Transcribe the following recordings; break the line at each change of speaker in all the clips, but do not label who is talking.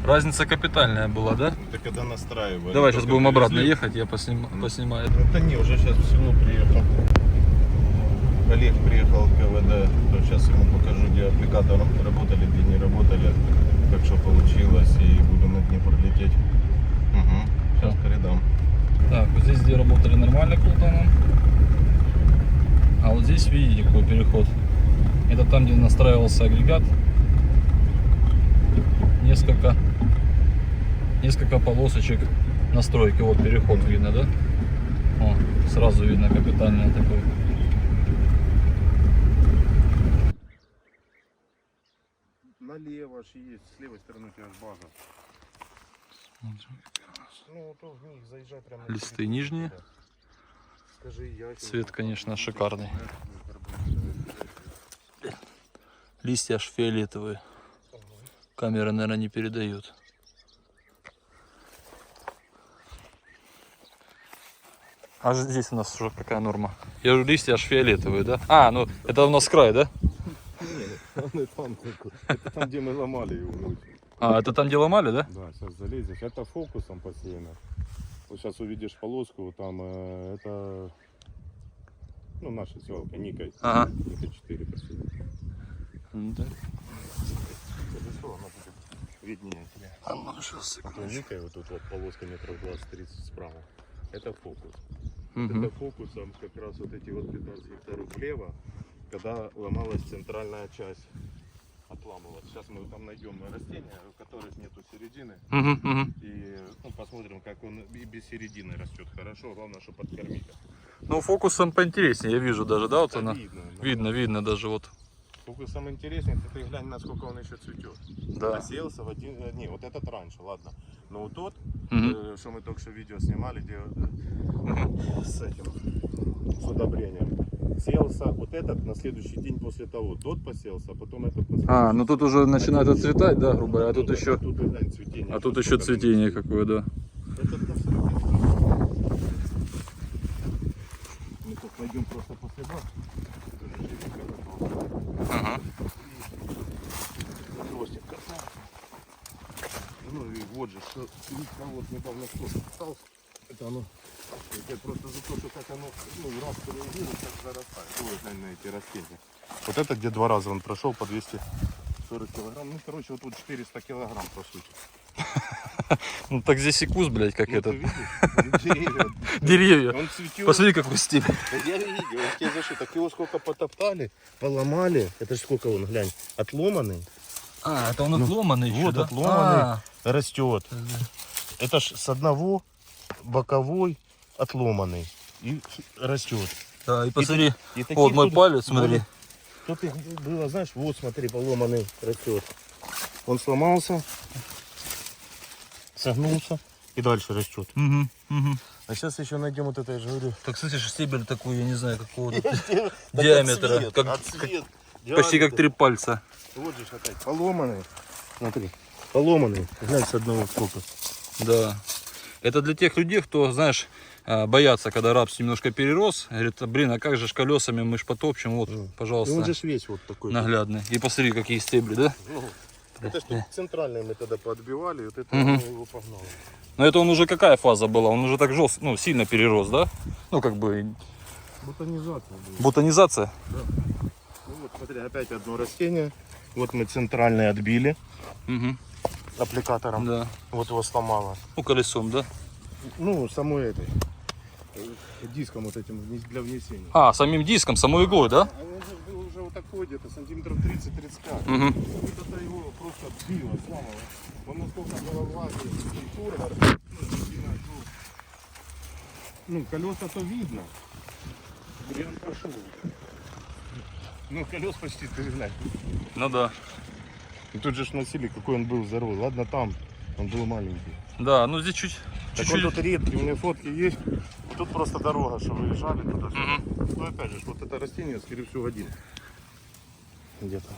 Разница капитальная была, да?
Это когда настраивали.
Давай сейчас будем обратно ехать, я поснимаю.
Это не, уже сейчас в село приехал. Олег приехал в КВД, то сейчас ему покажу, где аппликатор работали, где не работали, как что получилось, и буду на Днепр лететь. Угу. Сейчас передам.
Так, вот здесь, где работали нормально Колтоном. А вот здесь, видите, какой переход. Это там, где настраивался агрегат. Несколько полосочек настройки. Вот переход видно, да? О, сразу видно капитальный такой.
Налево аж есть, с левой стороны у тебя аж база. Ну, то в них заезжать прямо.
Листы нижние.
Скажи, я
Цвет, конечно, шикарный. Листья аж фиолетовые. Камера, наверное, не передает. А здесь у нас уже какая норма? Я говорю, листья аж фиолетовые, да? А, ну это у нас край, да?
Нет, это там, где мы ломали его ночью.
А, это там, где ломали, да?
Да, сейчас залезешь. Это фокусом посеяно. Вот сейчас увидишь полоску, там это, ну, наша селка, Никой.
Ага.
Ника 4 посеяна.
Да.
Хорошо, она будет виднее тебе.
А ну, сейчас,
А то Никой вот тут вот полоска метров 20-30 справа. Это фокус.
Угу.
Это фокусом как раз вот эти вот 15 гектаров влево, когда ломалась центральная часть, отламывалась. Сейчас мы там найдем растения, у которых нету середины, и ну, посмотрим, как он и без середины растет. Хорошо, главное, что подкормить.
Ну, фокусом поинтереснее, я вижу даже, да, вот
Это
она.
видно,
Видно даже вот.
Фокусом интереснее, ты глянь, насколько он еще цветет.
Да.
Посеялся в один, не, вот этот раньше, ладно. Но вот тот,
Угу.
что мы только что видео снимали, где с этим, с удобрением. Сеялся вот этот на следующий день после того. Тот посеялся, а потом этот на следующий.
А, ну тут уже начинает отцветать, да, грубо говоря, а тут еще.
Тут, глянь, цветение.
А тут еще цветение какое, да.
Этот на сроке. Мы тут найдем просто после вас.
Ага.
Ну и вот же, что вот недавно кто-то остался. Это оно. Это просто за то, что как оно, ну, раз переезжает, так зарастает. Ой, глянь на эти растения. Вот это где 2 раза он прошел по 240 килограмм. Ну, короче, вот тут 400 килограмм, по сути.
Ну так здесь и куст, блядь, как
Ну,
этот.
ты видишь? Деревья.
Деревья.
Он цветет.
Посмотри, какой стиль.
Я видел, вот тебе за что, так его сколько потоптали, поломали. Это ж сколько он, глянь, отломанный.
А, это он отломанный еще,
вот
да?
отломанный. Растет. Это ж с одного боковой отломанный и растет.
Да, и посмотри,
И таких
вот мой
тут
палец, смотри.
Тут их было, знаешь, вот смотри, поломанный растет. Он сломался, согнулся и дальше растет.
Угу.
А сейчас еще найдем вот это, я же говорю.
Так, слышишь, стебель такой, я не знаю, какого-то диаметра. Почти как 3 пальца.
Вот же опять поломанный. Смотри, поломанный. Глянь с одного сколько.
Да. Это для тех людей, кто, знаешь, боятся, когда рапс немножко перерос. Говорит, блин, а как же ж колесами мы ж потопчем. Вот,
И
пожалуйста,
он же ж весь вот такой.
наглядный. И посмотри, какие стебли, да?
Ну, это что центральные мы тогда подбивали, вот это мы его погнало.
Но это он уже какая фаза была? Он уже так жестко, ну, сильно перерос, да? Ну, как бы
Бутонизация была.
бутонизация.
Да. Ну вот смотри, опять одно растение. Вот мы центральное отбили
Угу.
аппликатором.
Да.
Вот его сломало.
Ну, колесом, да?
Ну, самой этой. Диском вот этим для внесения.
А, самим диском, самой иглой, да?
А он же был уже вот такой где-то, сантиметров 30-35.
Угу.
Вот это его просто отбило, сломало. Он настолько голова, структура, ну, колеса-то видно. Где он прошел. Ну, колес почти ты глянь.
Ну да.
И тут же ж носили, какой он был здоровый. Ладно, там он был маленький.
Да, ну здесь чуть.
Так он тут редкий, у меня фотки есть. Тут просто дорога, что выезжали туда. Ну опять же, вот это растение, скорее всего, один. Где-то.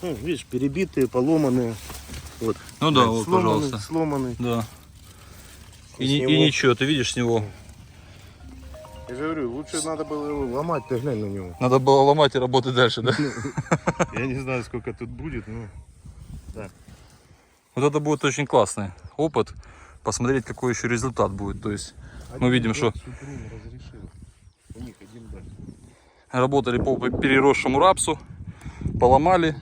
Ну, видишь, перебитые, поломанные. Вот.
Ну да,
Блядь,
вот,
сломанный,
пожалуйста.
сломанный.
Да.
И
И,
с него-
и ничего, ты видишь с него.
Я же говорю, лучше надо было его ломать, ты глянь на него.
Надо было ломать и работать дальше, да?
Я не знаю, сколько тут будет, но Да.
Вот это будет очень классный опыт. Посмотреть, какой еще результат будет. То есть мы видим, что
разрешил. У них один дальше.
работали по переросшему рапсу, поломали.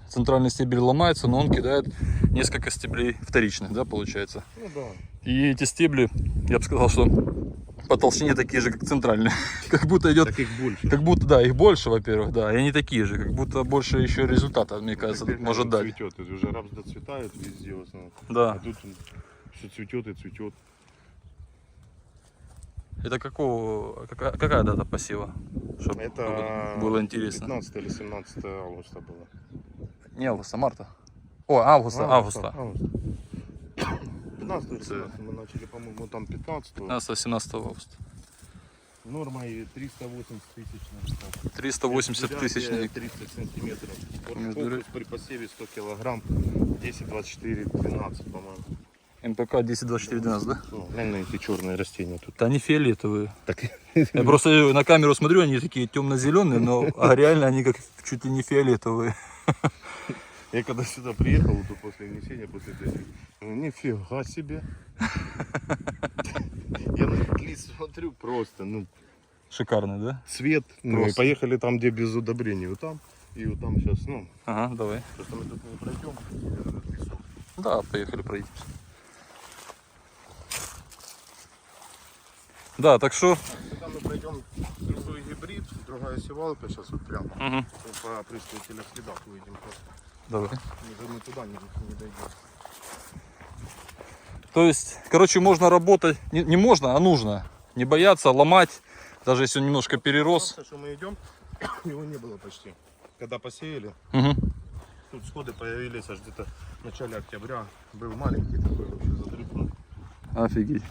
Центральный стебель ломается, но он кидает несколько стеблей вторичных, да, получается.
Ну да.
И эти стебли, я бы сказал, что по толщине такие же, как центральные. Как будто идет,
Таких больше.
как будто, да, их больше, во-первых, да, и они такие же, как будто больше еще результата, мне кажется,
Теперь,
может
наверное,
дать.
цветет. Это уже рапс доцветает везде в основном.
Да.
А тут все цветет и цветет.
Это какая дата посева? Чтобы
Это
было интересно.
15 или 17 августа было.
Не августа, марта. О, августа.
15 или 17 мы начали, по-моему, там 15.
15-17 августа.
Нормой 380 тысяч на гектар.
380 тысяч на гектар.
30 сантиметров.
Между
Фокус при посеве 100 килограмм. 10, 24, 12, по-моему.
МПК 10-24-12, да?
Ну, глянь на эти черные растения тут.
Да они фиолетовые.
Так,
Я просто на камеру смотрю, они такие темно-зеленые, но реально они как чуть ли не фиолетовые.
я когда сюда приехал, вот после внесения, после этого, нифига себе. Я на этот лист смотрю просто, ну,
Шикарный, да?
цвет. Ну, и
Просто.
поехали там, где без удобрений. Вот там и вот там сейчас, ну,
Ага, давай.
просто мы тут не пройдем. Этот лесок.
Да, поехали, пройдемся. Да, так что...
Когда мы пройдем другой гибрид, другая севалка, сейчас вот прям
Угу.
по опрыскивателя следах выйдем просто.
Давай.
Мы туда не дойдем.
То есть, короче, можно работать, не можно, а нужно. Не бояться, ломать, даже если он немножко перерос.
Потому что мы идем, его не было почти. Когда посеяли,
Угу.
тут сходы появились аж где-то в начале октября. Был маленький такой вообще задрыпанный.
Офигеть.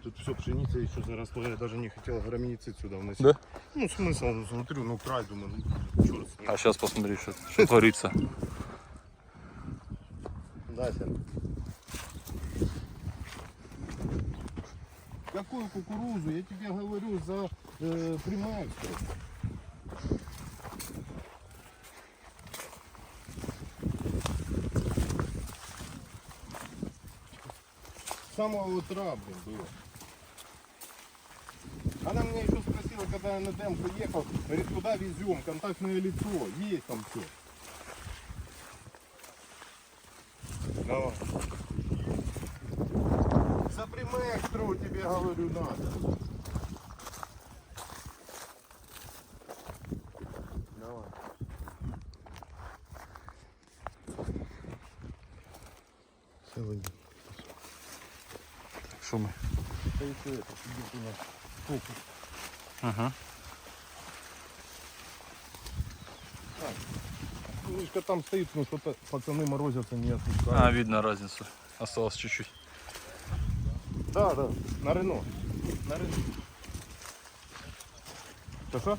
Тут все пшеница еще заросло, я даже не хотел граминицид сюда вносить.
Да?
Ну смысл, смотрю, ну край, думаю, ну черт с ним.
А сейчас посмотри, что творится.
Да, Сен. Какую кукурузу? Я тебе говорю за приманку. С самого утра, блин, было. Она меня еще спросила, когда я на демку ехал, говорит, куда везем, контактное лицо, есть там все. Давай. За примекстру тебе говорю надо. Давай. Сегодня.
Так, что мы?
Да еще это, сидит у нас фокус.
Ага.
Мишка там стоит, но что-то пацаны морозятся, не отпускают.
А, видно разницу. Осталось чуть-чуть.
Да, да, на Рено. На Рено. Что?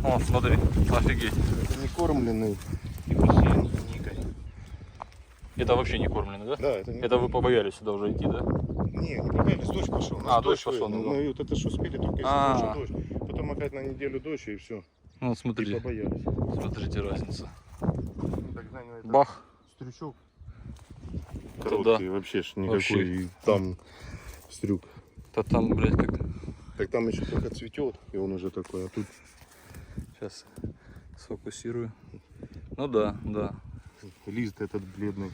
О, смотри, офигеть.
Это не кормленный и посеян никой.
Это вообще не кормлено, да?
Да, это не
Это вы побоялись сюда уже идти, да?
Не побоялись, дождь пошел. У нас
дождь пошел,
ну,
ну да.
мы вот это что успели, только если
А.
больше дождь. Потом опять на неделю дождь и все.
Ну,
И
смотрите,
побоялись.
смотрите разницу.
Так, знаете, это
Бах.
стрючок.
Это
Короткий, вообще ж никакой.
Вообще.
И там стрюк.
Да там, блядь, как...
Так там еще только цветет, и он уже такой, а тут
Сейчас сфокусирую. Ну да, да.
лист этот бледный.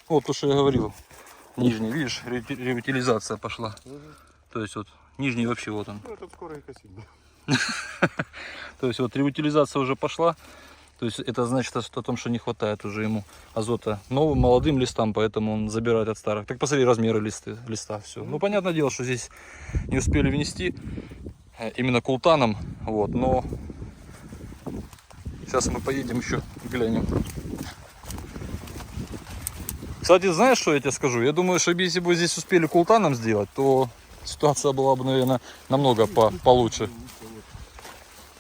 Вот то, что я говорил. Нижний, видишь, реутилизация пошла. То есть вот нижний вообще вот он.
Ну, этот скоро и косить будет.
То есть вот реутилизация уже пошла. То есть это значит о том, что не хватает уже ему азота новым молодым листам, поэтому он забирает от старых. Так посмотри размеры листа, все. Ну понятное дело, что здесь не успели внести именно култаном, вот, но сейчас мы поедем еще глянем. Кстати, знаешь, что я тебе скажу? Я думаю, что если бы здесь успели култаном сделать, то ситуация была бы, наверное, намного получше.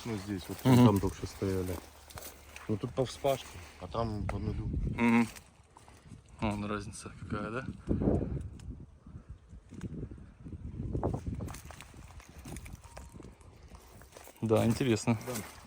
Ну здесь вот
Мгм.
там только что стояли. Ну тут по вспашке, а там по нулю.
Угу. Вон разница какая, да? Да, интересно.
Да.